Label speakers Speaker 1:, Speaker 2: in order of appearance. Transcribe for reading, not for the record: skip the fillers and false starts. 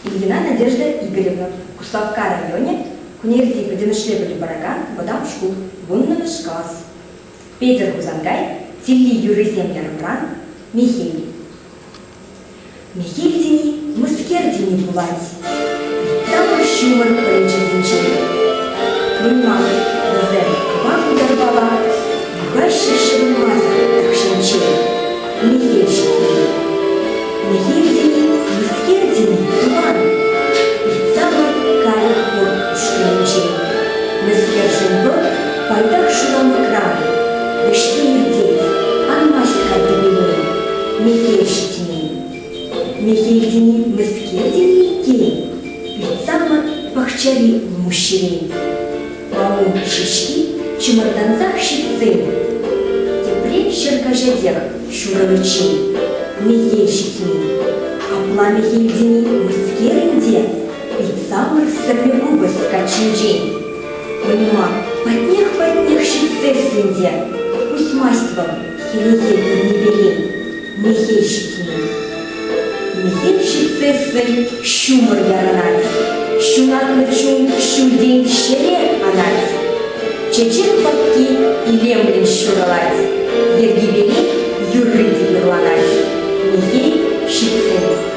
Speaker 1: Ильина Надежда Игоревна, Куславка районе, Кунерти подинашлебали бараган, водам шкул, вуннами шкас. Петер Кузангай, Тилли Юрызем Ярмран, Михель. Михель дени, мускер дени булать. Самый шумер полечит зинчей. Климак, Розен, вам ударбала, Югайший шевелмаза, так щенчей. Михель щитей. Михель дени, мускер дени, туман. И самый карик хор ушкенчей. Мускер жембо, пайдак шуром экран. Вышли людей, анмасть хайты белой. Михель щитей. Михель дени, мускер дени, тень. И самый пахчари мужчиней. Маун шишки, чемоданзах щитцы. Тепле щеркожедех, щуровичей. Михель щитни. А пламя хильдини мускеринде. И самых сопегубы скачинджей. Понима, потнех щитцы свинде. Пусть маством хилихей поднебелей. Михель щитни. Михель щитцы свой щумор яранать. Щунатный чун, щудень щере анать. Чечен попки и лемлин щуралать. Ергибели юрыди юрланать. Михель щитцы.